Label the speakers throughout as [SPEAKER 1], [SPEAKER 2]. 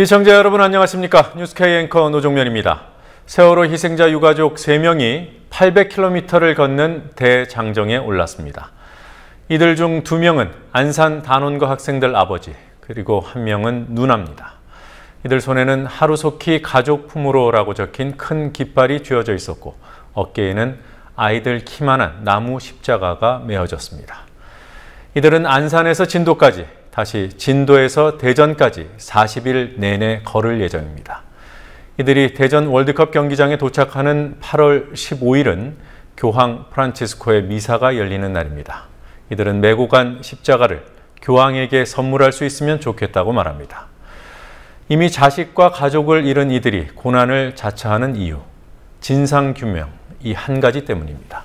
[SPEAKER 1] 시청자 여러분 안녕하십니까? 뉴스K 앵커 노종면입니다. 세월호 희생자 유가족 3명이 800km를 걷는 대장정에 올랐습니다. 이들 중 2명은 안산 단원고 학생들 아버지, 그리고 1명은 누나입니다. 이들 손에는 하루속히 가족 품으로라고 적힌 큰 깃발이 쥐어져 있었고 어깨에는 아이들 키만한 나무 십자가가 메어졌습니다. 이들은 안산에서 진도까지, 다시 진도에서 대전까지 40일 내내 걸을 예정입니다. 이들이 대전 월드컵 경기장에 도착하는 8월 15일은 교황 프란치스코의 미사가 열리는 날입니다. 이들은 메고 간 십자가를 교황에게 선물할 수 있으면 좋겠다고 말합니다. 이미 자식과 가족을 잃은 이들이 고난을 자처하는 이유, 진상규명, 이 한 가지 때문입니다.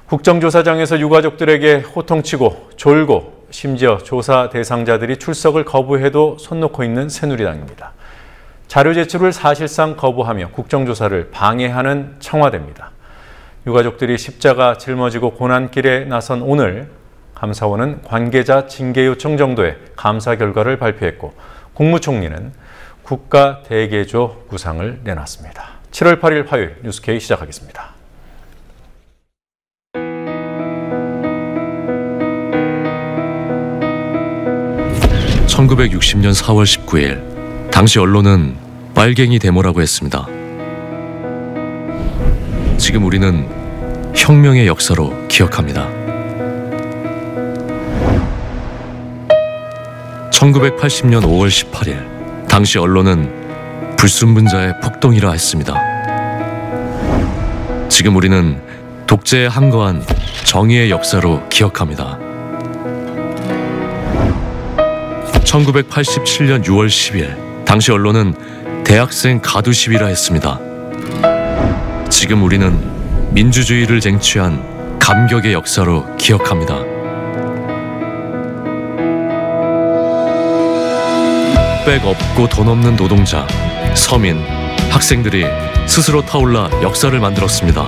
[SPEAKER 1] 국정조사장에서 유가족들에게 호통치고 졸고 심지어 조사 대상자들이 출석을 거부해도 손 놓고 있는 새누리당입니다. 자료 제출을 사실상 거부하며 국정조사를 방해하는 청와대입니다. 유가족들이 십자가 짊어지고 고난길에 나선 오늘 감사원은 관계자 징계 요청 정도의 감사 결과를 발표했고 국무총리는 국가 대개조 구상을 내놨습니다. 7월 8일 화요일 뉴스K 시작하겠습니다.
[SPEAKER 2] (1960년 4월 19일) 당시 언론은 빨갱이 데모라고 했습니다. 지금 우리는 혁명의 역사로 기억합니다. 1980년 5월 18일 당시 언론은 불순분자의 폭동이라 했습니다. 지금 우리는 독재에 항거한 정의의 역사로 기억합니다. 1987년 6월 10일 당시 언론은 대학생 가두 시위라 했습니다. 지금 우리는 민주주의를 쟁취한 감격의 역사로 기억합니다. 백 없고 돈 없는 노동자, 서민, 학생들이 스스로 타올라 역사를 만들었습니다.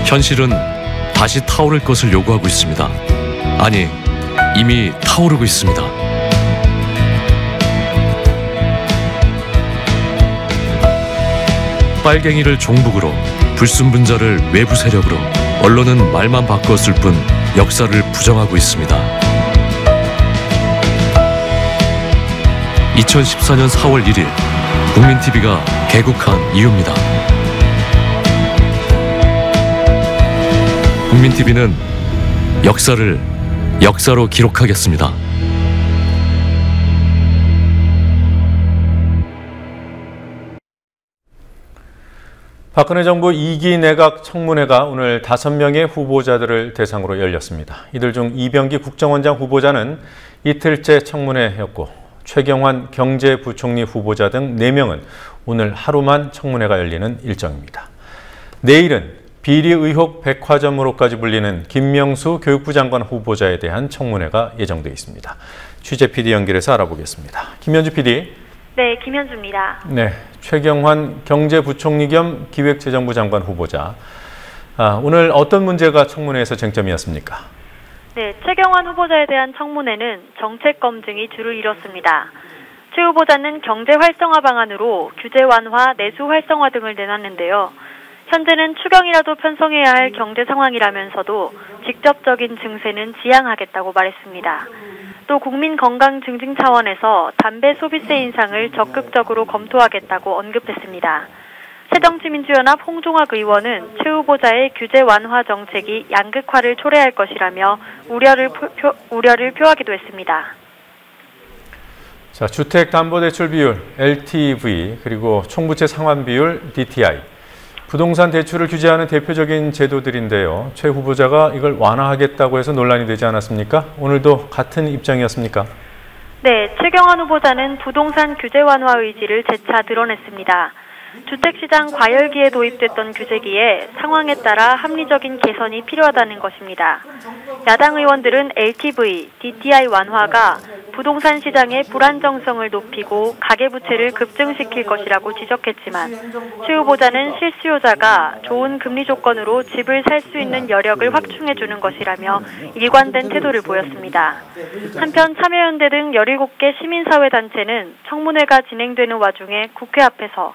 [SPEAKER 2] 현실은 다시 타오를 것을 요구하고 있습니다. 아니, 이미 타오르고 있습니다. 빨갱이를 종북으로, 불순분자를 외부 세력으로, 언론은 말만 바꿨을 뿐 역사를 부정하고 있습니다. 2014년 4월 1일 국민TV가 개국한 이유입니다. 국민TV는 역사를 역사로 기록하겠습니다.
[SPEAKER 1] 박근혜 정부 2기 내각 청문회가 오늘 5명의 후보자들을 대상으로 열렸습니다. 이들 중 이병기 국정원장 후보자는 이틀째 청문회였고 최경환 경제부총리 후보자 등 4명은 오늘 하루만 청문회가 열리는 일정입니다. 내일은 비리 의혹 백화점으로까지 불리는 김명수 교육부 장관 후보자에 대한 청문회가 예정돼 있습니다. 취재 PD 연결해서 알아보겠습니다. 김현주 PD.
[SPEAKER 3] 네, 김현주입니다.
[SPEAKER 1] 네, 최경환 경제부총리 겸 기획재정부 장관 후보자. 오늘 어떤 문제가 청문회에서 쟁점이었습니까?
[SPEAKER 3] 네, 최경환 후보자에 대한 청문회는 정책 검증이 줄을 이뤘습니다. 최 후보자는 경제 활성화 방안으로 규제 완화, 내수 활성화 등을 내놨는데요. 현재는 추경이라도 편성해야 할 경제 상황이라면서도 직접적인 증세는 지양하겠다고 말했습니다. 또 국민 건강 증진 차원에서 담배 소비세 인상을 적극적으로 검토하겠다고 언급했습니다. 새정치민주연합 홍종학 의원은 최 후보자의 규제 완화 정책이 양극화를 초래할 것이라며 우려를 표하기도 했습니다.
[SPEAKER 1] 자, 주택담보대출 비율 LTV 그리고 총부채 상환 비율 DTI, 부동산 대출을 규제하는 대표적인 제도들인데요. 최 후보자가 이걸 완화하겠다고 해서 논란이 되지 않았습니까? 오늘도 같은 입장이었습니까? 네,
[SPEAKER 3] 최경환 후보자는 부동산 규제 완화 의지를 재차 드러냈습니다. 주택시장 과열기에 도입됐던 규제기에 상황에 따라 합리적인 개선이 필요하다는 것입니다. 야당 의원들은 LTV, DTI 완화가 부동산 시장의 불안정성을 높이고 가계부채를 급증시킬 것이라고 지적했지만 최 후보자는 실수요자가 좋은 금리 조건으로 집을 살 수 있는 여력을 확충해주는 것이라며 일관된 태도를 보였습니다. 한편 참여연대 등 17개 시민사회단체는 청문회가 진행되는 와중에 국회 앞에서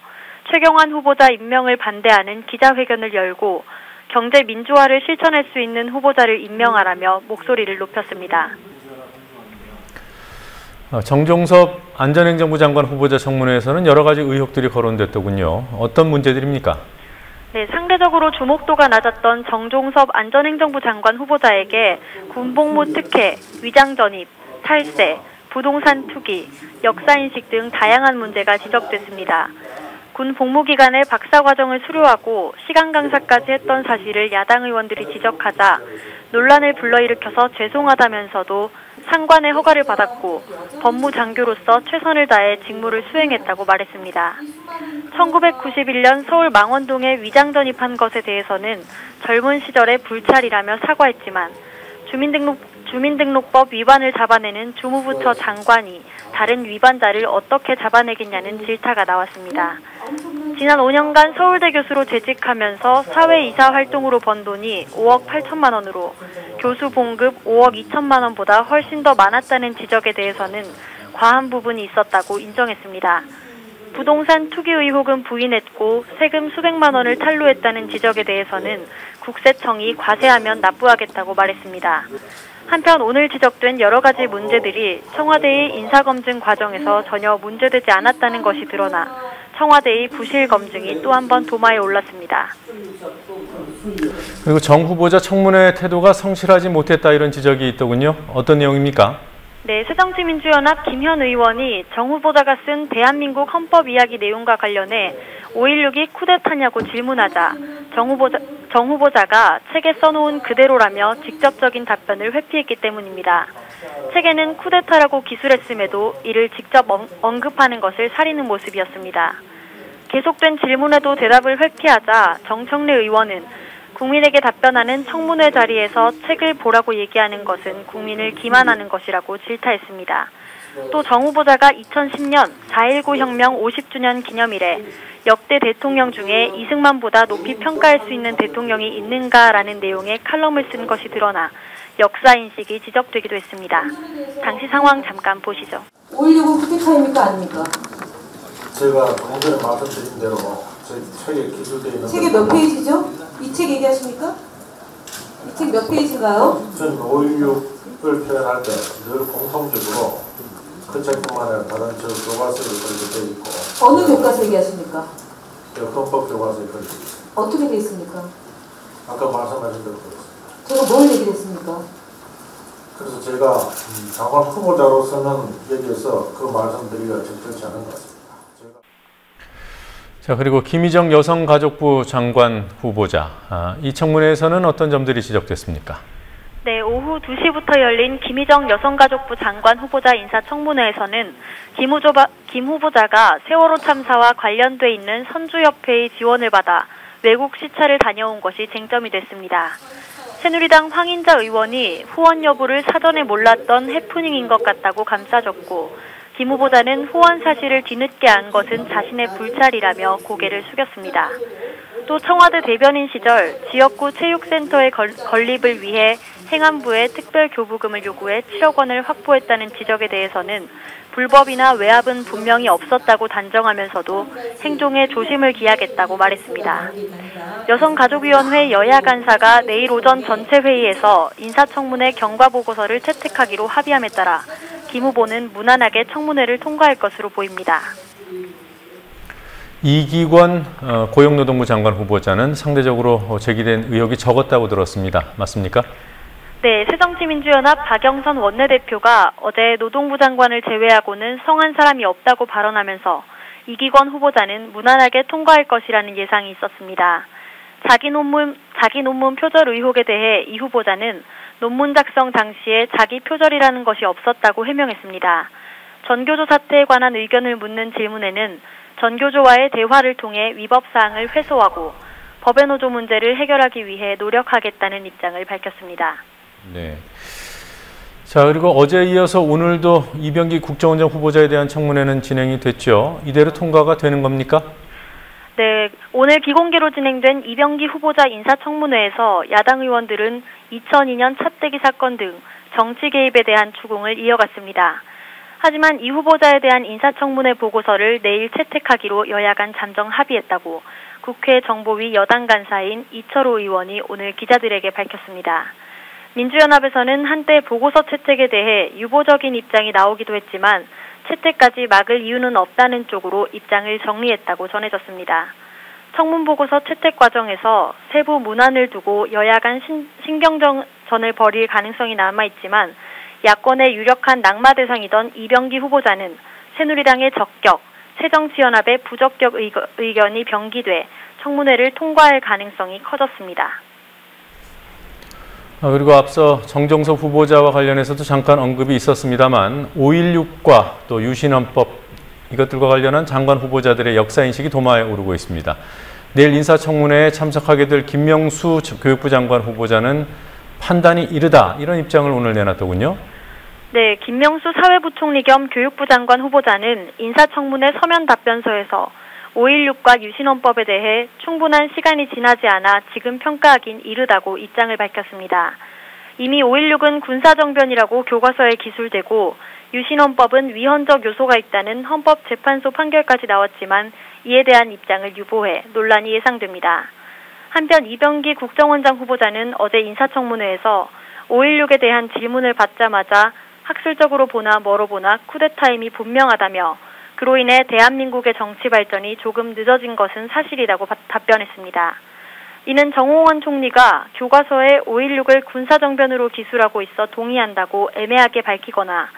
[SPEAKER 3] 최경환 후보자 임명을 반대하는 기자회견을 열고 경제 민주화를 실천할 수 있는 후보자를 임명하라며 목소리를 높였습니다.
[SPEAKER 1] 정종섭 안전행정부 장관 후보자 청문회에서는 여러 가지 의혹들이 거론됐더군요. 어떤 문제들입니까?
[SPEAKER 3] 네, 상대적으로 주목도가 낮았던 정종섭 안전행정부 장관 후보자에게 군복무 특혜, 위장 전입, 탈세, 부동산 투기, 역사인식 등 다양한 문제가 지적됐습니다. 군 복무기간에 박사과정을 수료하고 시간 강사까지 했던 사실을 야당 의원들이 지적하자 논란을 불러일으켜서 죄송하다면서도 상관의 허가를 받았고 법무장교로서 최선을 다해 직무를 수행했다고 말했습니다. 1991년 서울 망원동에 위장 전입한 것에 대해서는 젊은 시절의 불찰이라며 사과했지만 주민등록법 위반을 잡아내는 주무부처 장관이 다른 위반자를 어떻게 잡아내겠냐는 질타가 나왔습니다. 지난 5년간 서울대 교수로 재직하면서 사회이사 활동으로 번 돈이 5억 8천만 원으로 교수 봉급 5억 2천만 원보다 훨씬 더 많았다는 지적에 대해서는 과한 부분이 있었다고 인정했습니다. 부동산 투기 의혹은 부인했고 세금 수백만 원을 탈루했다는 지적에 대해서는 국세청이 과세하면 납부하겠다고 말했습니다. 한편 오늘 지적된 여러 가지 문제들이 청와대의 인사검증 과정에서 전혀 문제되지 않았다는 것이 드러나 청와대의 부실 검증이 또 한 번 도마에 올랐습니다.
[SPEAKER 1] 그리고 정 후보자 청문회 태도가 성실하지 못했다 이런 지적이 있더군요. 어떤 내용입니까?
[SPEAKER 3] 네, 새정치민주연합 김현 의원이 정 후보자가 쓴 대한민국 헌법 이야기 내용과 관련해 5.16이 쿠데타냐고 질문하자 정 후보자가 책에 써놓은 그대로라며 직접적인 답변을 회피했기 때문입니다. 책에는 쿠데타라고 기술했음에도 이를 직접 언급하는 것을 사리는 모습이었습니다. 계속된 질문에도 대답을 회피하자 정청래 의원은 국민에게 답변하는 청문회 자리에서 책을 보라고 얘기하는 것은 국민을 기만하는 것이라고 질타했습니다. 또 정 후보자가 2010년 4.19 혁명 50주년 기념일에 역대 대통령 중에 이승만보다 높이 평가할 수 있는 대통령이 있는가라는 내용의 칼럼을 쓴 것이 드러나 역사인식이 지적되기도 했습니다. 당시 상황 잠깐 보시죠.
[SPEAKER 4] 5.16은 쿠데타입니까 아닙니까?
[SPEAKER 5] 제가 조금 전에 말씀드린 대로 저희 책에 기술되어 있는
[SPEAKER 4] 책에 몇 페이지죠? 이 책 얘기하십니까? 이 책 몇 페이지인가요?
[SPEAKER 5] 저는 5.16을 표현할 때 늘 공통적으로 그 책뿐만 아니라 다른 교과서에 그렇게 되어 있고
[SPEAKER 4] 어느 교과서 얘기하십니까?
[SPEAKER 5] 헌법 교과서에 그렇게 되어 있습니다.
[SPEAKER 4] 어떻게 되어 있습니까?
[SPEAKER 5] 아까 말씀하신 대로 그렇습니다.
[SPEAKER 4] 제가 뭘 얘기를 했습니까?
[SPEAKER 5] 그래서 제가 장관 후보자로서는 여기에서 그 말씀드리기가 적절치 않은 것 같습니다.
[SPEAKER 1] 자, 그리고 김희정 여성가족부 장관 후보자. 이 청문회에서는 어떤 점들이 지적됐습니까?
[SPEAKER 3] 네, 오후 2시부터 열린 김희정 여성가족부 장관 후보자 인사청문회에서는 김 후보자가 세월호 참사와 관련돼 있는 선주협회의 지원을 받아 외국 시찰을 다녀온 것이 쟁점이 됐습니다. 새누리당 황인자 의원이 후원 여부를 사전에 몰랐던 해프닝인 것 같다고 감싸줬고 김 후보자는 후원 사실을 뒤늦게 안 것은 자신의 불찰이라며 고개를 숙였습니다. 또 청와대 대변인 시절 지역구 체육센터의 건립을 위해 행안부에 특별 교부금을 요구해 7억 원을 확보했다는 지적에 대해서는 불법이나 외압은 분명히 없었다고 단정하면서도 행동에 조심을 기하겠다고 말했습니다. 여성가족위원회 여야 간사가 내일 오전 전체 회의에서 인사청문회 경과보고서를 채택하기로 합의함에 따라 김 후보는 무난하게 청문회를 통과할 것으로 보입니다.
[SPEAKER 1] 이기권 고용노동부 장관 후보자는 상대적으로 제기된 의혹이 적었다고 들었습니다. 맞습니까?
[SPEAKER 3] 네, 새정치민주연합 박영선 원내대표가 어제 노동부 장관을 제외하고는 성한 사람이 없다고 발언하면서 이기권 후보자는 무난하게 통과할 것이라는 예상이 있었습니다. 자기 논문 표절 의혹에 대해 이 후보자는 논문 작성 당시에 자기 표절이라는 것이 없었다고 해명했습니다. 전교조 사태에 관한 의견을 묻는 질문에는 전교조와의 대화를 통해 위법 사항을 회소하고 법의 노조 문제를 해결하기 위해 노력하겠다는 입장을 밝혔습니다.
[SPEAKER 1] 네. 자, 그리고 어제 이어서 오늘도 이병기 국정원장 후보자에 대한 청문회는 진행이 됐죠. 이대로 통과가 되는 겁니까?
[SPEAKER 3] 네, 오늘 비공개로 진행된 이병기 후보자 인사청문회에서 야당 의원들은 2002년 차떼기 사건 등 정치 개입에 대한 추궁을 이어갔습니다. 하지만 이 후보자에 대한 인사청문회 보고서를 내일 채택하기로 여야 간 잠정 합의했다고 국회 정보위 여당 간사인 이철호 의원이 오늘 기자들에게 밝혔습니다. 민주연합에서는 한때 보고서 채택에 대해 유보적인 입장이 나오기도 했지만 채택까지 막을 이유는 없다는 쪽으로 입장을 정리했다고 전해졌습니다. 청문보고서 채택 과정에서 세부 문안을 두고 여야 간 신경전을 벌일 가능성이 남아있지만 야권의 유력한 낙마 대상이던 이병기 후보자는 새누리당의 적격, 새정치연합의 부적격 의견이 병기돼 청문회를 통과할 가능성이 커졌습니다.
[SPEAKER 1] 그리고 앞서 정정석 후보자와 관련해서도 잠깐 언급이 있었습니다만 5.16과 또 유신헌법 이것들과 관련한 장관 후보자들의 역사인식이 도마에 오르고 있습니다. 내일 인사청문회에 참석하게 될 김명수 교육부 장관 후보자는 판단이 이르다 이런 입장을 오늘 내놨더군요.
[SPEAKER 3] 네, 김명수 사회부총리 겸 교육부 장관 후보자는 인사청문회 서면 답변서에서 5.16과 유신헌법에 대해 충분한 시간이 지나지 않아 지금 평가하긴 이르다고 입장을 밝혔습니다. 이미 5.16은 군사정변이라고 교과서에 기술되고 유신헌법은 위헌적 요소가 있다는 헌법재판소 판결까지 나왔지만 이에 대한 입장을 유보해 논란이 예상됩니다. 한편 이병기 국정원장 후보자는 어제 인사청문회에서 5.16에 대한 질문을 받자마자 학술적으로 보나 뭐로 보나 쿠데타임이 분명하다며 그로 인해 대한민국의 정치 발전이 조금 늦어진 것은 사실이라고 답변했습니다. 이는 정홍원 총리가 교과서에 5.16을 군사정변으로 기술하고 있어 동의한다고 애매하게 밝히거나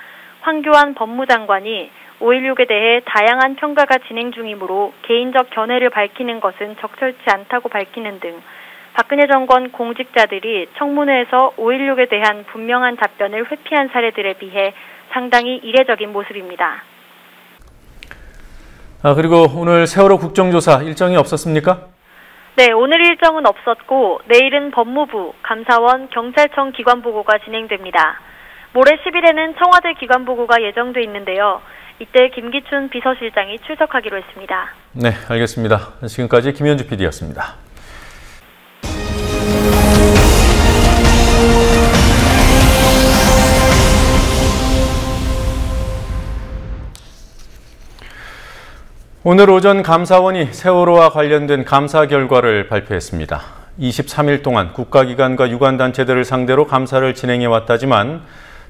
[SPEAKER 3] 황교안 법무장관이 5.16에 대해 다양한 평가가 진행 중이므로 개인적 견해를 밝히는 것은 적절치 않다고 밝히는 등 박근혜 정권 공직자들이 청문회에서 5.16에 대한 분명한 답변을 회피한 사례들에 비해 상당히 이례적인 모습입니다.
[SPEAKER 1] 그리고 오늘 세월호 국정조사 일정이 없었습니까?
[SPEAKER 3] 네, 오늘 일정은 없었고 내일은 법무부, 감사원, 경찰청 기관보고가 진행됩니다. 모레 10일에는 청와대 기관보고가 예정돼 있는데요. 이때 김기춘 비서실장이 출석하기로 했습니다.
[SPEAKER 1] 네, 알겠습니다. 지금까지 김현주 PD였습니다. 오늘 오전 감사원이 세월호와 관련된 감사 결과를 발표했습니다. 23일 동안 국가기관과 유관단체들을 상대로 감사를 진행해왔다지만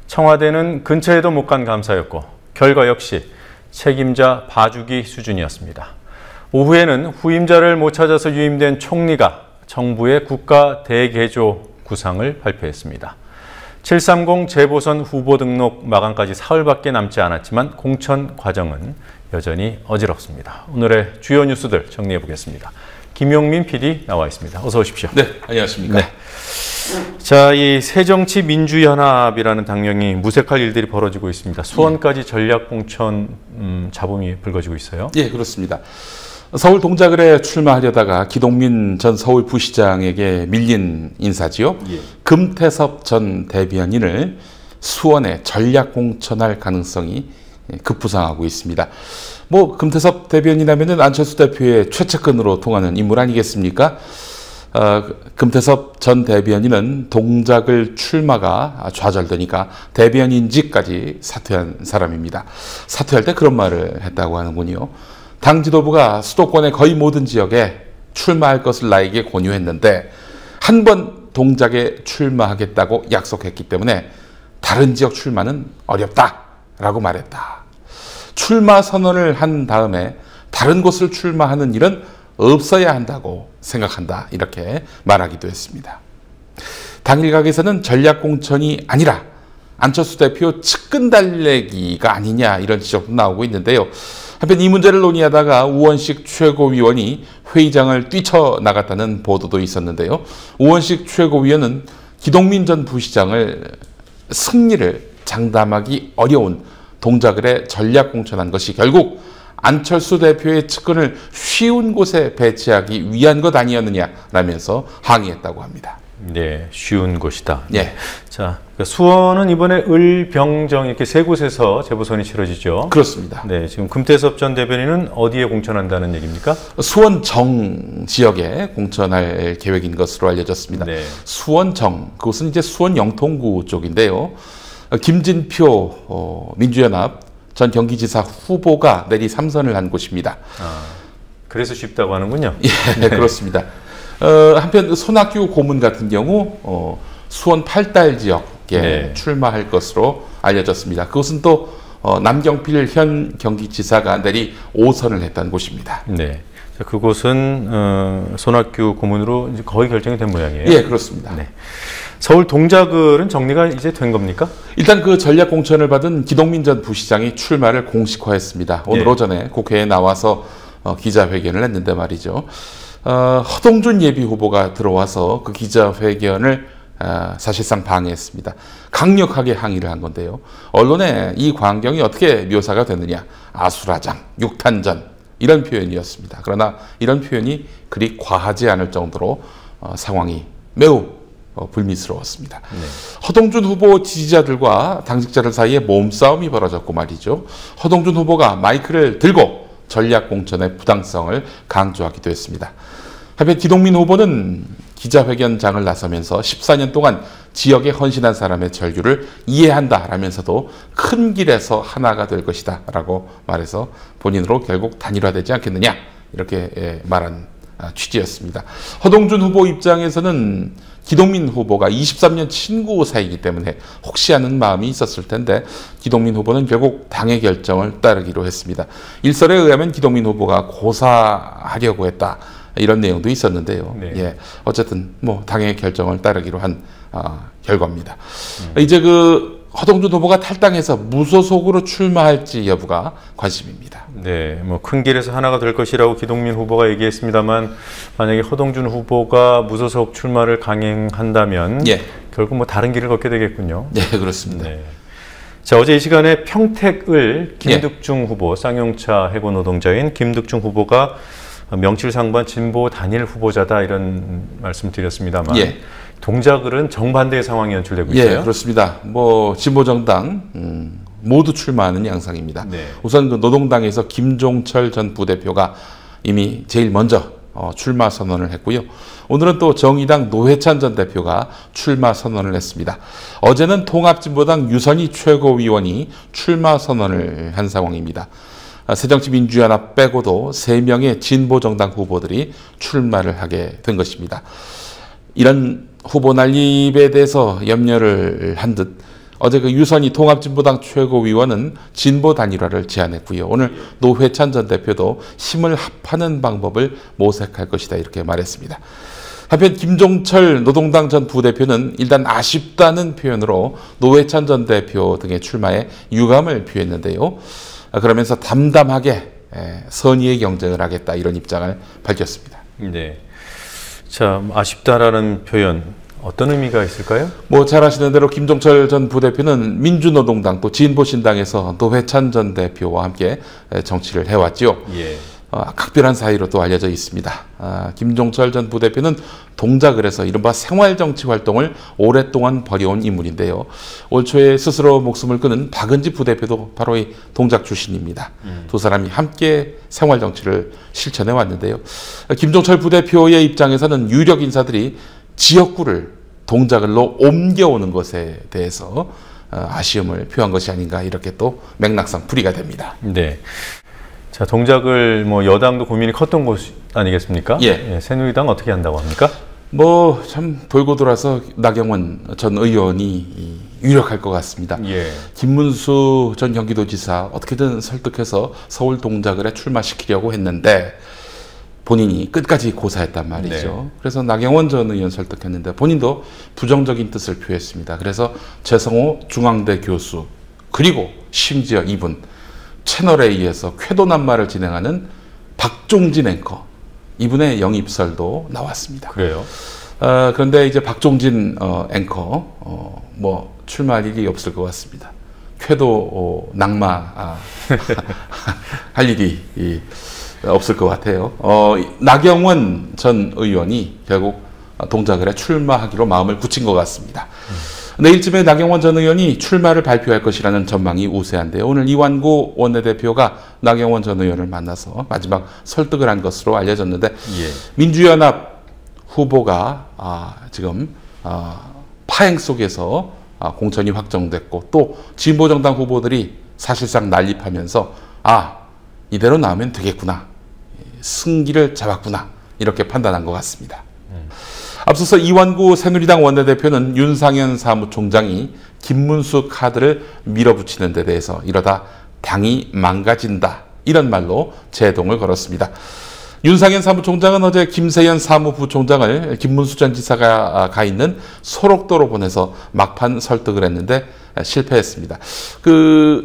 [SPEAKER 1] 청와대는 근처에도 못 간 감사였고 결과 역시 책임자 봐주기 수준이었습니다. 오후에는 후임자를 못 찾아서 유임된 총리가 정부의 국가 대개조 구상을 발표했습니다. 730 재보선 후보 등록 마감까지 사흘밖에 남지 않았지만 공천 과정은 여전히 어지럽습니다. 오늘의 주요 뉴스들 정리해 보겠습니다. 김용민 PD 나와 있습니다. 어서 오십시오.
[SPEAKER 6] 네, 안녕하십니까.
[SPEAKER 1] 네. 자, 이 새정치민주연합이라는 당명이 무색할 일들이 벌어지고 있습니다. 수원까지 전략공천 잡음이 불거지고 있어요.
[SPEAKER 6] 예, 그렇습니다. 서울 동작을에 출마하려다가 기동민 전 서울부시장에게 밀린 인사지요. 예. 금태섭 전 대변인을 수원에 전략공천할 가능성이 급부상하고 있습니다. 뭐 금태섭 대변인 하면은 안철수 대표의 최측근으로 통하는 인물 아니겠습니까? 금태섭 전 대변인은 동작을 출마가 좌절되니까 대변인직까지 사퇴한 사람입니다. 사퇴할 때 그런 말을 했다고 하는군요. 당 지도부가 수도권의 거의 모든 지역에 출마할 것을 나에게 권유했는데 한 번 동작에 출마하겠다고 약속했기 때문에 다른 지역 출마는 어렵다라고 말했다. 출마 선언을 한 다음에 다른 곳을 출마하는 일은 없어야 한다고 생각한다. 이렇게 말하기도 했습니다. 당일각에서는 전략공천이 아니라 안철수 대표 측근 달래기가 아니냐 이런 지적도 나오고 있는데요. 한편 이 문제를 논의하다가 우원식 최고위원이 회의장을 뛰쳐나갔다는 보도도 있었는데요. 우원식 최고위원은 기동민 전 부시장을 승리를 장담하기 어려운 동작을에 전략공천한 것이 결국 안철수 대표의 측근을 쉬운 곳에 배치하기 위한 것 아니었느냐라면서 항의했다고 합니다.
[SPEAKER 1] 네, 쉬운 곳이다.
[SPEAKER 6] 예.
[SPEAKER 1] 자, 그러니까 수원은 이번에 을, 병, 정 이렇게 세 곳에서 재보선이 치러지죠.
[SPEAKER 6] 그렇습니다.
[SPEAKER 1] 네, 지금 금태섭 전 대변인은 어디에 공천한다는 얘기입니까?
[SPEAKER 6] 수원 정 지역에 공천할 계획인 것으로 알려졌습니다.
[SPEAKER 1] 네.
[SPEAKER 6] 수원 정, 그곳은 이제 수원 영통구 쪽인데요. 김진표 민주연합 전 경기지사 후보가 내리 3선을 한 곳입니다.
[SPEAKER 1] 그래서 쉽다고 하는군요.
[SPEAKER 6] 예, 그렇습니다. 한편 손학규 고문 같은 경우 수원 8달 지역에
[SPEAKER 1] 네.
[SPEAKER 6] 출마할 것으로 알려졌습니다. 그것은 또 남경필 현 경기지사가 내리 5선을 했던 곳입니다.
[SPEAKER 1] 네. 자, 그곳은 손학규 고문으로 이제 거의 결정이 된 모양이에요.
[SPEAKER 6] 예, 그렇습니다.
[SPEAKER 1] 네. 서울 동작을은 정리가 이제 된 겁니까?
[SPEAKER 6] 일단 그 전략 공천을 받은 기동민 전 부시장이 출마를 공식화했습니다. 오늘
[SPEAKER 1] 예.
[SPEAKER 6] 오전에 국회에 나와서 기자회견을 했는데 말이죠. 허동준 예비 후보가 들어와서 그 기자회견을 사실상 방해했습니다. 강력하게 항의를 한 건데요. 언론에 이 광경이 어떻게 묘사가 됐느냐. 아수라장, 육탄전 이런 표현이었습니다. 그러나 이런 표현이 그리 과하지 않을 정도로 상황이 매우 불미스러웠습니다.
[SPEAKER 1] 네.
[SPEAKER 6] 허동준 후보 지지자들과 당직자들 사이에 몸싸움이 벌어졌고 말이죠. 허동준 후보가 마이크를 들고 전략 공천의 부당성을 강조하기도 했습니다. 한편 기동민 후보는 기자회견장을 나서면서 14년 동안 지역에 헌신한 사람의 절규를 이해한다라면서도 큰 길에서 하나가 될 것이다 라고 말해서 본인으로 결국 단일화되지 않겠느냐 이렇게 말한 취지였습니다. 허동준 후보 입장에서는 기동민 후보가 23년 친구 사이이기 때문에 혹시 하는 마음이 있었을 텐데 기동민 후보는 결국 당의 결정을 따르기로 했습니다. 일설에 의하면 기동민 후보가 고사하려고 했다 이런 내용도 있었는데요.
[SPEAKER 1] 네.
[SPEAKER 6] 예, 어쨌든 뭐 당의 결정을 따르기로 한 결과입니다. 이제 그 허동준 후보가 탈당해서 무소속으로 출마할지 여부가 관심입니다.
[SPEAKER 1] 네, 뭐 큰 길에서 하나가 될 것이라고 기동민 후보가 얘기했습니다만 만약에 허동준 후보가 무소속 출마를 강행한다면
[SPEAKER 6] 예.
[SPEAKER 1] 결국 뭐 다른 길을 걷게 되겠군요.
[SPEAKER 6] 네, 그렇습니다.
[SPEAKER 1] 네. 자, 어제 이 시간에 평택을 김득중 후보, 쌍용차 해고 노동자인 김득중 후보가 명실상부한 진보 단일 후보자다 이런 말씀 드렸습니다만
[SPEAKER 6] 예.
[SPEAKER 1] 동작을은 정반대의 상황이 연출되고
[SPEAKER 6] 예,
[SPEAKER 1] 있어요.
[SPEAKER 6] 그렇습니다. 뭐 진보 정당 모두 출마하는 양상입니다.
[SPEAKER 1] 네.
[SPEAKER 6] 우선 그 노동당에서 김종철 전 부대표가 이미 제일 먼저 출마 선언을 했고요. 오늘은 또 정의당 노회찬 전 대표가 출마 선언을 했습니다. 어제는 통합진보당 유선희 최고위원이 출마 선언을 한 상황입니다. 새정치민주연합 빼고도 3명의 진보정당 후보들이 출마를 하게 된 것입니다. 이런 후보 난립에 대해서 염려를 한 듯 어제 그 유선희 통합진보당 최고위원은 진보 단일화를 제안했고요. 오늘 노회찬 전 대표도 힘을 합하는 방법을 모색할 것이다 이렇게 말했습니다. 한편 김종철 노동당 전 부대표는 일단 아쉽다는 표현으로 노회찬 전 대표 등의 출마에 유감을 표했는데요. 그러면서 담담하게 선의의 경쟁을 하겠다 이런 입장을 밝혔습니다.
[SPEAKER 1] 네. 자, 아쉽다라는 표현 어떤 의미가 있을까요?
[SPEAKER 6] 뭐 잘 아시는 대로 김종철 전 부대표는 민주노동당 또 진보신당에서 노회찬 전 대표와 함께 정치를 해왔죠.
[SPEAKER 1] 예.
[SPEAKER 6] 각별한 사이로 또 알려져 있습니다. 김종철 전 부대표는 동작을에서 이른바 생활정치 활동을 오랫동안 벌여온 인물인데요. 올 초에 스스로 목숨을 끊은 박은지 부대표도 바로 이 동작 출신입니다. 두 사람이 함께 생활정치를 실천해 왔는데요. 김종철 부대표의 입장에서는 유력 인사들이 지역구를 동작을로 옮겨오는 것에 대해서 아쉬움을 표한 것이 아닌가 이렇게 또 맥락상 풀이가 됩니다.
[SPEAKER 1] 네. 자, 동작을 뭐 여당도 고민이 컸던 곳 아니겠습니까?
[SPEAKER 6] 예.
[SPEAKER 1] 새누리당 어떻게 한다고 합니까?
[SPEAKER 6] 뭐 참 돌고 돌아서 나경원 전 의원이 유력할 것 같습니다.
[SPEAKER 1] 예.
[SPEAKER 6] 김문수 전 경기도지사 어떻게든 설득해서 서울 동작을에 출마시키려고 했는데 본인이 끝까지 고사했단 말이죠.
[SPEAKER 1] 네.
[SPEAKER 6] 그래서 나경원 전 의원 설득했는데 본인도 부정적인 뜻을 표했습니다. 그래서 재성호 중앙대 교수 그리고 심지어 이분 채널에 의해서 쾌도난말을 진행하는 박종진 앵커 이분의 영입설도 나왔습니다.
[SPEAKER 1] 그래요?
[SPEAKER 6] 그런데 이제 박종진 앵커 뭐 출마할 일이 없을 것 같습니다. 쾌도 낙마 할 일이 없을 것 같아요. 나경원 전 의원이 결국 동작을에 출마하기로 마음을 굳힌 것 같습니다. 내일쯤에 나경원 전 의원이 출마를 발표할 것이라는 전망이 우세한데요. 오늘 이완구 원내대표가 나경원 전 의원을 만나서 마지막 설득을 한 것으로 알려졌는데 민주연합 후보가 지금 파행 속에서 공천이 확정됐고 또 진보정당 후보들이 사실상 난립하면서 이대로 나오면 되겠구나. 승기를 잡았구나. 이렇게 판단한 것 같습니다. 앞서서 이완구 새누리당 원내대표는 윤상현 사무총장이 김문수 카드를 밀어붙이는 데 대해서 이러다 당이 망가진다. 이런 말로 제동을 걸었습니다. 윤상현 사무총장은 어제 김세현 사무부총장을 김문수 전 지사가 가 있는 소록도로 보내서 막판 설득을 했는데 실패했습니다.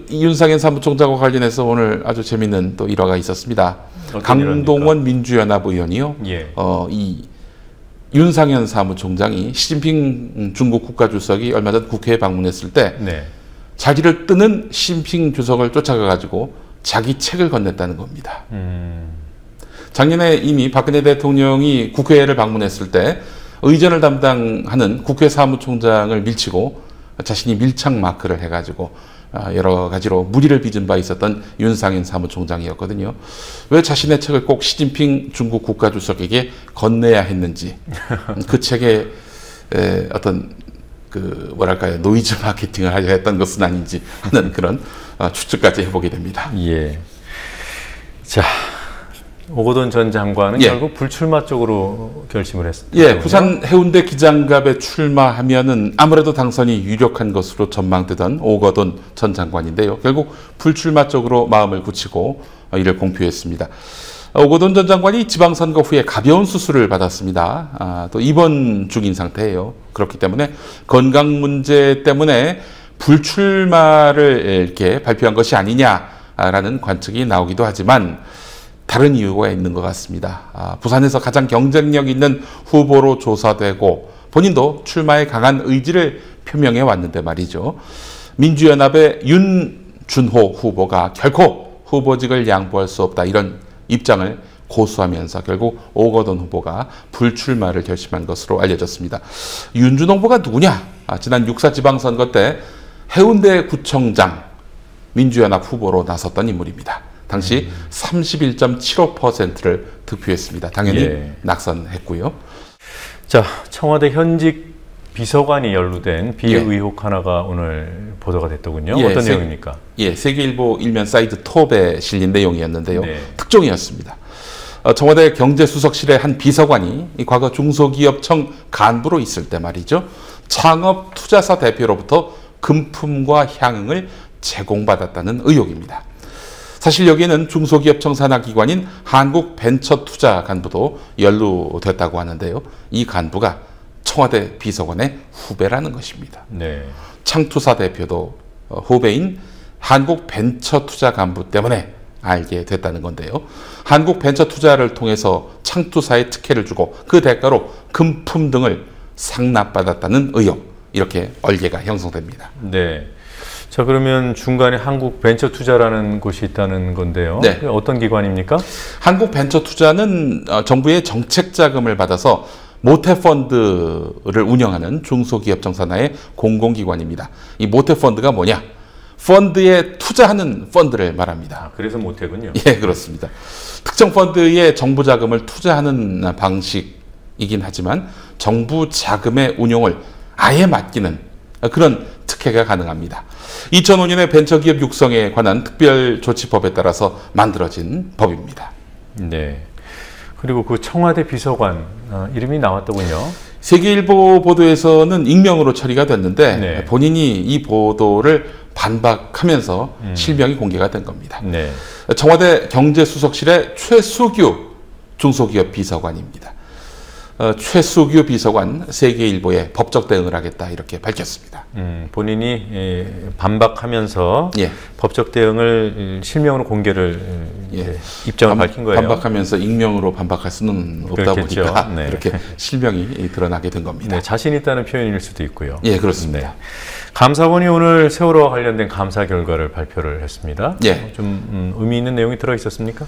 [SPEAKER 6] 윤상현 사무총장과 관련해서 오늘 아주 재밌는 또 일화가 있었습니다. 강동원 민주연합 의원이요. 이 윤상현 사무총장이 시진핑 중국 국가주석이 얼마 전 국회에 방문했을 때 자리를 뜨는 시진핑 주석을 쫓아가가지고 자기 책을 건넸다는 겁니다. 작년에 이미 박근혜 대통령이 국회를 방문했을 때 의전을 담당하는 국회 사무총장을 밀치고 자신이 밀착 마크를 해가지고 여러 가지로 무리를 빚은 바 있었던 윤상현 사무총장이었거든요. 왜 자신의 책을 꼭 시진핑 중국 국가주석에게 건네야 했는지 그 책에 어떤 뭐랄까요, 노이즈 마케팅을 하려 했던 것은 아닌지 하는 그런 추측까지 해보게 됩니다.
[SPEAKER 1] 자, 오거돈 전 장관은 결국 불출마 쪽으로 결심을 했습니다.
[SPEAKER 6] 부산 해운대 기장갑에 출마하면은 아무래도 당선이 유력한 것으로 전망되던 오거돈 전 장관인데요. 결국 불출마 쪽으로 마음을 굳히고 이를 공표했습니다. 오거돈 전 장관이 지방선거 후에 가벼운 수술을 받았습니다. 또 입원 중인 상태예요. 그렇기 때문에 건강 문제 때문에 불출마를 이렇게 발표한 것이 아니냐라는 관측이 나오기도 하지만 다른 이유가 있는 것 같습니다. 부산에서 가장 경쟁력 있는 후보로 조사되고 본인도 출마에 강한 의지를 표명해 왔는데 말이죠. 민주연합의 윤준호 후보가 결코 후보직을 양보할 수 없다 이런 입장을 고수하면서 결국 오거돈 후보가 불출마를 결심한 것으로 알려졌습니다. 윤준호 후보가 누구냐? 지난 6.4 지방선거 때 해운대 구청장 민주연합 후보로 나섰던 인물입니다. 당시 31.75%를 득표했습니다. 당연히 낙선했고요.
[SPEAKER 1] 자, 청와대 현직 비서관이 연루된 비리 의혹 하나가 오늘 보도가 됐더군요. 어떤 내용입니까?
[SPEAKER 6] 세계일보 일면 사이트 톱에 실린 내용이었는데요. 특종이었습니다. 청와대 경제수석실의 한 비서관이 과거 중소기업청 간부로 있을 때 말이죠. 창업투자사 대표로부터 금품과 향응을 제공받았다는 의혹입니다. 사실 여기에는 중소기업청 산하기관인 한국벤처투자 간부도 연루됐다고 하는데요. 이 간부가 청와대 비서관의 후배라는 것입니다. 창투사 대표도 후배인 한국벤처투자 간부 때문에 알게 됐다는 건데요. 한국벤처투자를 통해서 창투사에 특혜를 주고 그 대가로 금품 등을 상납받았다는 의혹, 이렇게 얼개가 형성됩니다.
[SPEAKER 1] 자, 그러면 중간에 한국벤처투자라는 곳이 있다는 건데요. 어떤 기관입니까?
[SPEAKER 6] 한국벤처투자는 정부의 정책자금을 받아서 모태펀드를 운영하는 중소기업청 산하의 공공기관입니다. 이 모태펀드가 뭐냐? 펀드에 투자하는 펀드를 말합니다.
[SPEAKER 1] 그래서 모태군요.
[SPEAKER 6] 그렇습니다. 특정 펀드에 정부 자금을 투자하는 방식이긴 하지만 정부 자금의 운용을 아예 맡기는 그런 특혜가 가능합니다. 2005년에 벤처기업 육성에 관한 특별조치법에 따라서 만들어진 법입니다.
[SPEAKER 1] 그리고 그 청와대 비서관 이름이 나왔더군요.
[SPEAKER 6] 세계일보 보도에서는 익명으로 처리가 됐는데 본인이 이 보도를 반박하면서 실명이 공개가 된 겁니다. 청와대 경제수석실의 최수규 중소기업 비서관입니다. 최수규 비서관 세계일보에 법적 대응을 하겠다 이렇게 밝혔습니다.
[SPEAKER 1] 본인이 반박하면서
[SPEAKER 6] 예.
[SPEAKER 1] 법적 대응을 실명으로 공개를 입장을 밝힌 거예요.
[SPEAKER 6] 반박하면서 익명으로 반박할 수는 없다
[SPEAKER 1] 그렇겠죠.
[SPEAKER 6] 보니까
[SPEAKER 1] 네.
[SPEAKER 6] 이렇게 실명이 드러나게 된 겁니다.
[SPEAKER 1] 네, 자신 있다는 표현일 수도 있고요.
[SPEAKER 6] 예, 그렇습니다.
[SPEAKER 1] 네. 감사원이 오늘 세월호와 관련된 감사 결과를 발표를 했습니다.
[SPEAKER 6] 예.
[SPEAKER 1] 좀 의미 있는 내용이 들어 있었습니까?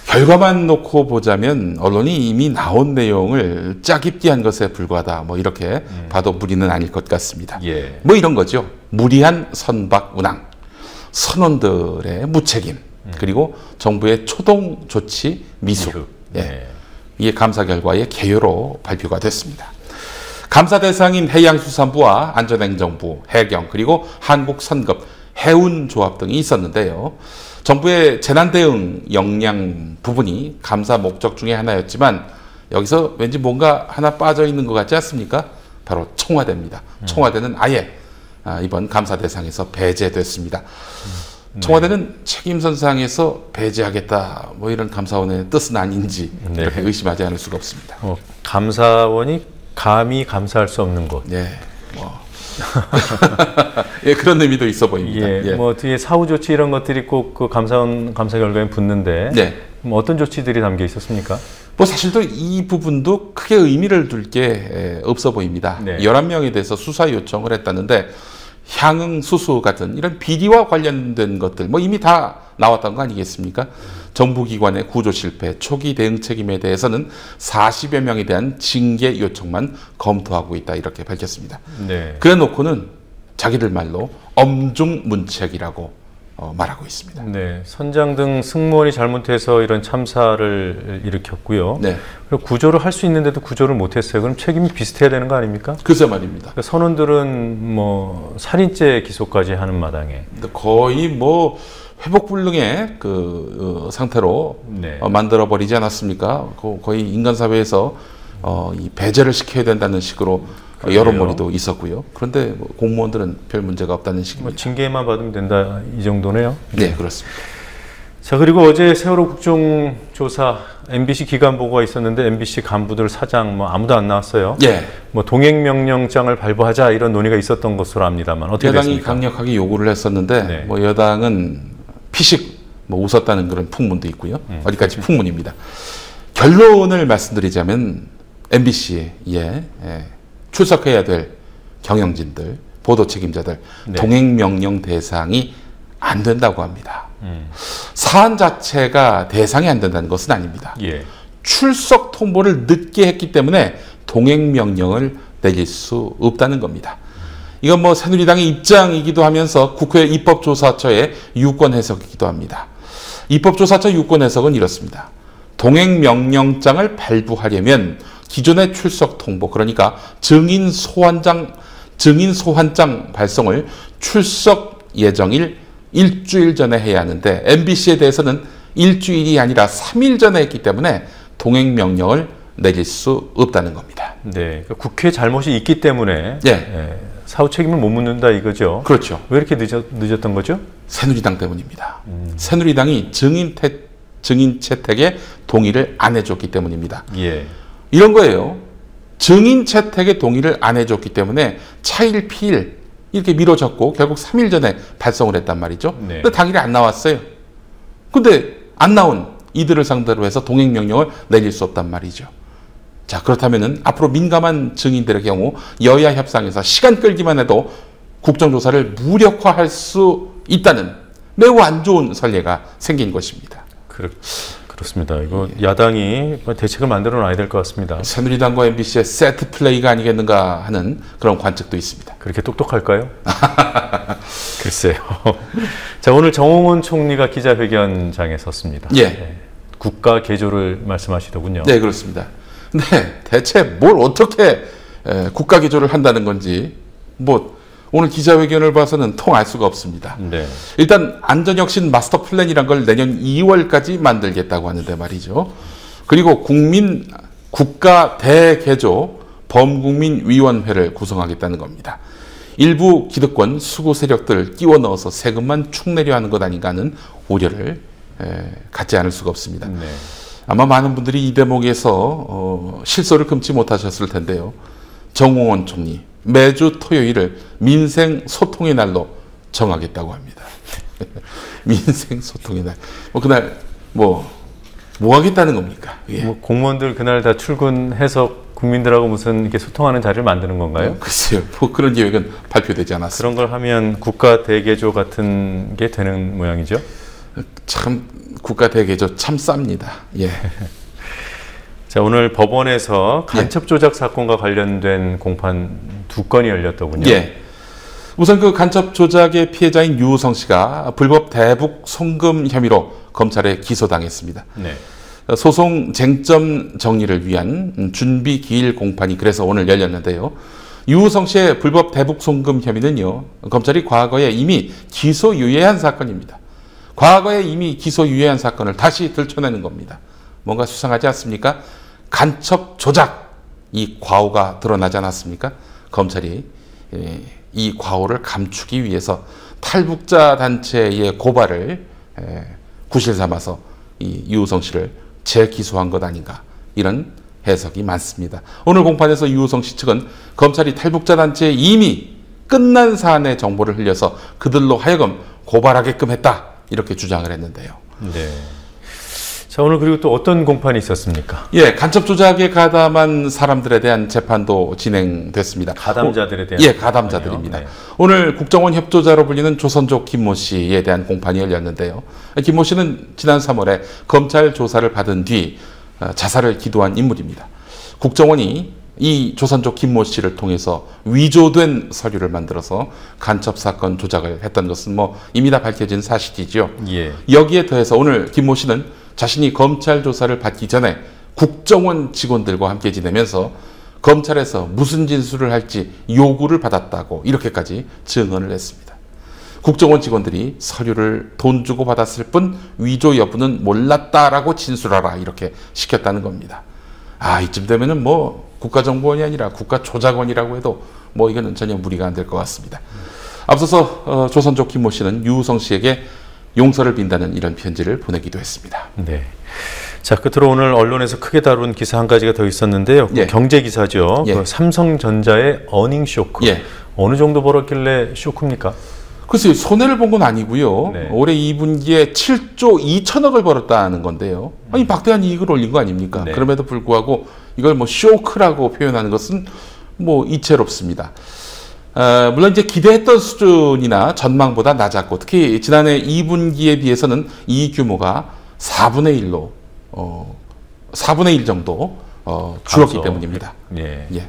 [SPEAKER 6] 결과만 놓고 보자면 언론이 이미 나온 내용을 짜깁기 한 것에 불과하다. 뭐 이렇게 봐도 무리는 아닐 것 같습니다.
[SPEAKER 1] 예.
[SPEAKER 6] 뭐 이런 거죠. 무리한 선박 운항, 선원들의 무책임, 그리고 정부의 초동 조치 미숙. 예.
[SPEAKER 1] 네.
[SPEAKER 6] 이게 감사 결과의 개요로 발표가 됐습니다. 감사 대상인 해양수산부와 안전행정부, 해경, 그리고 한국선급, 해운조합 등이 있었는데요. 정부의 재난대응 역량 부분이 감사 목적 중에 하나였지만 여기서 왠지 뭔가 하나 빠져 있는 것 같지 않습니까? 바로 청와대입니다. 청와대는 아예 이번 감사 대상에서 배제됐습니다. 청와대는 책임선상에서 배제하겠다 뭐 이런 감사원의 뜻은 아닌지 이렇게 의심하지 않을 수가 없습니다.
[SPEAKER 1] 감사원이 감히 감사할 수 없는 곳.
[SPEAKER 6] 예, 예, 그런 의미도 있어 보입니다.
[SPEAKER 1] 예, 뭐 뒤에 사후 조치 이런 것들이 꼭 그 감사원 감사 결과에 붙는데 뭐 어떤 조치들이 담겨 있었습니까?
[SPEAKER 6] 뭐 사실도 이 부분도 크게 의미를 둘 게 없어 보입니다. 11명에 대해서 수사 요청을 했다는데 향응 수수 같은 이런 비리와 관련된 것들 뭐 이미 다 나왔던 거 아니겠습니까? 정부기관의 구조 실패, 초기 대응 책임에 대해서는 40여 명에 대한 징계 요청만 검토하고 있다 이렇게 밝혔습니다. 그래 놓고는 자기들 말로 엄중문책이라고 말하고 있습니다.
[SPEAKER 1] 네, 선장 등 승무원이 잘못해서 이런 참사를 일으켰고요. 그리고 구조를 할 수 있는데도 구조를 못했어요. 그럼 책임이 비슷해야 되는 거 아닙니까?
[SPEAKER 6] 글쎄 말입니다.
[SPEAKER 1] 그러니까 선원들은 뭐 살인죄 기소까지 하는 마당에
[SPEAKER 6] 거의 뭐 회복불능의 그 상태로 만들어 버리지 않았습니까? 거의 인간 사회에서 이 배제를 시켜야 된다는 식으로 여론몰이도 있었고요. 그런데 뭐 공무원들은 별 문제가 없다는 식입니다.
[SPEAKER 1] 뭐 징계만 받으면 된다 이 정도네요.
[SPEAKER 6] 네, 그렇습니다.
[SPEAKER 1] 자, 그리고 어제 세월호 국정조사 MBC 기간 보고가 있었는데 MBC 간부들 사장 뭐 아무도 안 나왔어요. 뭐 동행명령장을 발부하자 이런 논의가 있었던 것으로 압니다만 어떻게
[SPEAKER 6] 여당이
[SPEAKER 1] 됐습니까?
[SPEAKER 6] 강력하게 요구를 했었는데 뭐 여당은 피식 뭐 웃었다는 그런 풍문도 있고요. 어디까지 풍문입니다. 결론을 말씀드리자면 MBC에 출석해야 될 경영진들, 보도 책임자들 동행명령 대상이 안 된다고 합니다. 사안 자체가 대상이 안 된다는 것은 아닙니다. 출석 통보를 늦게 했기 때문에 동행명령을 내릴 수 없다는 겁니다. 이건 뭐 새누리당의 입장이기도 하면서 국회 입법조사처의 유권 해석이기도 합니다. 입법조사처 유권 해석은 이렇습니다. 동행명령장을 발부하려면 기존의 출석 통보, 그러니까 증인 소환장 발송을 출석 예정일 일주일 전에 해야 하는데 MBC에 대해서는 일주일이 아니라 3일 전에 했기 때문에 동행명령을 내릴 수 없다는 겁니다.
[SPEAKER 1] 네, 그러니까 국회 잘못이 있기 때문에 사후 책임을 못 묻는다 이거죠.
[SPEAKER 6] 그렇죠.
[SPEAKER 1] 왜 이렇게 늦었던 거죠?
[SPEAKER 6] 새누리당 때문입니다. 새누리당이 증인 채택에 동의를 안 해줬기 때문입니다. 이런 거예요. 증인 채택에 동의를 안 해줬기 때문에 차일 피일 이렇게 미뤄졌고 결국 3일 전에 발송을 했단 말이죠. 근데 당일에 안 나왔어요. 근데 안 나온 이들을 상대로 해서 동행명령을 내릴 수 없단 말이죠. 자, 그렇다면은 앞으로 민감한 증인들의 경우 여야 협상에서 시간 끌기만 해도 국정조사를 무력화할 수 있다는 매우 안 좋은 선례가 생긴 것입니다.
[SPEAKER 1] 그렇습니다. 이거 야당이 대책을 만들어 놔야 될 것 같습니다.
[SPEAKER 6] 새누리당과 MBC의 세트 플레이가 아니겠는가 하는 그런 관측도 있습니다.
[SPEAKER 1] 그렇게 똑똑할까요? 글쎄요. 자, 오늘 정홍원 총리가 기자회견장에 섰습니다. 국가 개조를 말씀하시더군요.
[SPEAKER 6] 네, 그렇습니다. 근데 대체 뭘 어떻게 국가 개조를 한다는 건지 뭐 오늘 기자회견을 봐서는 통 알 수가 없습니다. 일단 안전혁신 마스터 플랜이란 걸 내년 2월까지 만들겠다고 하는데 말이죠. 그리고 국가 대개조 범국민위원회를 구성하겠다는 겁니다. 일부 기득권 수구 세력들 끼워 넣어서 세금만 축 내려 하는 것 아닌가 하는 우려를 갖지 않을 수가 없습니다. 아마 많은 분들이 이 대목에서 실소를 금치 못하셨을 텐데요. 정홍원 총리 매주 토요일을 민생 소통의 날로 정하겠다고 합니다. 민생 소통의 날. 그날 뭐 하겠다는 겁니까? 예.
[SPEAKER 1] 공무원들 그날 다 출근해서 국민들하고 무슨 이렇게 소통하는 자리를 만드는 건가요?
[SPEAKER 6] 글쎄요. 그런 계획은 발표되지 않았습니다.
[SPEAKER 1] 그런 걸 하면 국가 대개조 같은 게 되는 모양이죠?
[SPEAKER 6] 참 국가 대개조 참 쌉니다. 예.
[SPEAKER 1] 자, 오늘 법원에서 간첩 조작 사건과 관련된 공판 2건이 열렸더군요.
[SPEAKER 6] 예. 우선 그 간첩 조작의 피해자인 유우성 씨가 불법 대북 송금 혐의로 검찰에 기소당했습니다.
[SPEAKER 1] 네.
[SPEAKER 6] 소송 쟁점 정리를 위한 준비 기일 공판이 그래서 오늘 열렸는데요. 유우성 씨의 불법 대북 송금 혐의는요, 검찰이 과거에 이미 기소유예한 사건입니다. 과거에 이미 기소유예한 사건을 다시 들춰내는 겁니다. 뭔가 수상하지 않습니까? 간첩 조작, 이 과오가 드러나지 않았습니까? 검찰이 이 과오를 감추기 위해서 탈북자 단체의 고발을 구실 삼아서 이 유우성 씨를 재기소한 것 아닌가, 이런 해석이 많습니다. 오늘 공판에서 유우성 씨 측은 검찰이 탈북자 단체에 이미 끝난 사안의 정보를 흘려서 그들로 하여금 고발하게끔 했다, 이렇게 주장을 했는데요.
[SPEAKER 1] 네. 자, 오늘 그리고 또 어떤 공판이 있었습니까?
[SPEAKER 6] 예, 간첩 조작에 가담한 사람들에 대한 재판도 진행됐습니다.
[SPEAKER 1] 가담자들에 대한.
[SPEAKER 6] 예, 가담자들입니다.
[SPEAKER 1] 네.
[SPEAKER 6] 오늘 국정원 협조자로 불리는 조선족 김모 씨에 대한 공판이 열렸는데요. 김모 씨는 지난 3월에 검찰 조사를 받은 뒤 자살을 기도한 인물입니다. 국정원이 이 조선족 김모 씨를 통해서 위조된 서류를 만들어서 간첩 사건 조작을 했던 것은 뭐 이미 다 밝혀진 사실이죠.
[SPEAKER 1] 예.
[SPEAKER 6] 여기에 더해서 오늘 김모 씨는 자신이 검찰 조사를 받기 전에 국정원 직원들과 함께 지내면서 검찰에서 무슨 진술을 할지 요구를 받았다고 이렇게까지 증언을 했습니다. 국정원 직원들이 서류를 돈 주고 받았을 뿐 위조 여부는 몰랐다라고 진술하라, 이렇게 시켰다는 겁니다. 이쯤 되면은 뭐 국가정보원이 아니라 국가조작원이라고 해도 뭐 이거는 전혀 무리가 안 될 것 같습니다. 앞서서 조선족 김모 씨는 유우성 씨에게 용서를 빈다는 이런 편지를 보내기도 했습니다.
[SPEAKER 1] 네. 자, 끝으로 오늘 언론에서 크게 다룬 기사 한 가지가 더 있었는데요.
[SPEAKER 6] 예.
[SPEAKER 1] 경제 기사죠.
[SPEAKER 6] 예.
[SPEAKER 1] 그 삼성전자의 어닝 쇼크.
[SPEAKER 6] 예.
[SPEAKER 1] 어느 정도 벌었길래 쇼크입니까?
[SPEAKER 6] 글쎄요, 손해를 본 건 아니고요.
[SPEAKER 1] 네.
[SPEAKER 6] 올해 2분기에 7조 2천억을 벌었다는 건데요. 아니, 막대한 이익을 올린 거 아닙니까?
[SPEAKER 1] 네.
[SPEAKER 6] 그럼에도 불구하고 이걸 뭐 쇼크라고 표현하는 것은 뭐 이채롭습니다. 물론 이제 기대했던 수준이나 전망보다 낮았고, 특히 지난해 2분기에 비해서는 이 규모가 4분의 1로 4분의 1 정도 줄었기
[SPEAKER 1] 감소.
[SPEAKER 6] 때문입니다.
[SPEAKER 1] 예.
[SPEAKER 6] 예.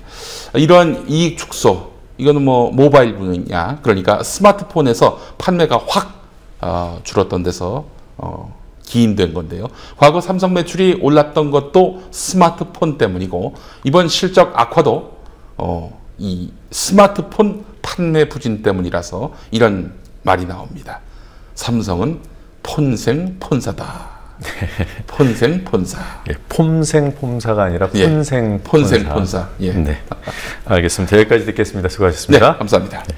[SPEAKER 6] 이러한 이익 축소, 이거는 뭐 모바일 분야, 그러니까 스마트폰에서 판매가 확 줄었던 데서 기인된 건데요. 과거 삼성 매출이 올랐던 것도 스마트폰 때문이고, 이번 실적 악화도 이 스마트폰 판매 부진 때문이라서 이런 말이 나옵니다. 삼성은 폰생 폰사다. 폰생 폰사.
[SPEAKER 1] 예, 폼생 폼사가 아니라 폰생
[SPEAKER 6] 폰생 폰사. 예.
[SPEAKER 1] 네. 알겠습니다. 여기까지 듣겠습니다. 수고하셨습니다.
[SPEAKER 6] 네, 감사합니다.
[SPEAKER 1] 네.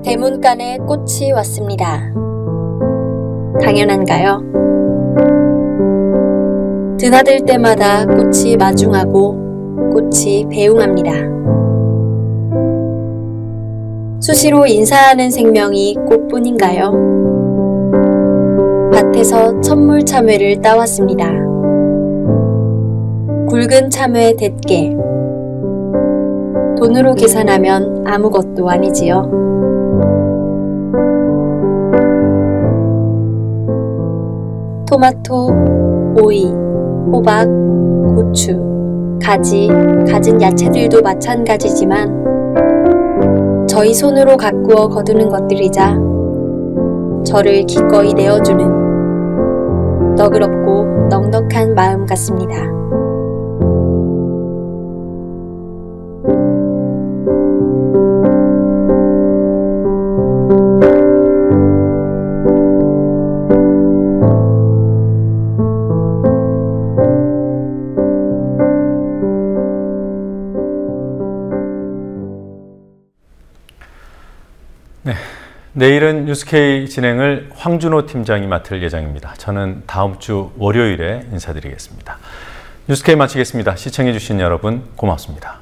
[SPEAKER 7] 대문간에 꽃이 왔습니다. 당연한가요? 드나들 때마다 꽃이 마중하고 꽃이 배웅합니다. 수시로 인사하는 생명이 꽃뿐인가요? 밭에서 천물 참외를 따왔습니다. 굵은 참외 대깨. 돈으로 계산하면 아무것도 아니지요. 토마토, 오이, 호박, 고추, 가지, 갖은 야채들도 마찬가지지만 저희 손으로 가꾸어 거두는 것들이자 저를 기꺼이 내어주는 너그럽고 넉넉한 마음 같습니다.
[SPEAKER 1] 내일은 뉴스K 진행을 황준호 팀장이 맡을 예정입니다. 저는 다음 주 월요일에 인사드리겠습니다. 뉴스K 마치겠습니다. 시청해주신 여러분 고맙습니다.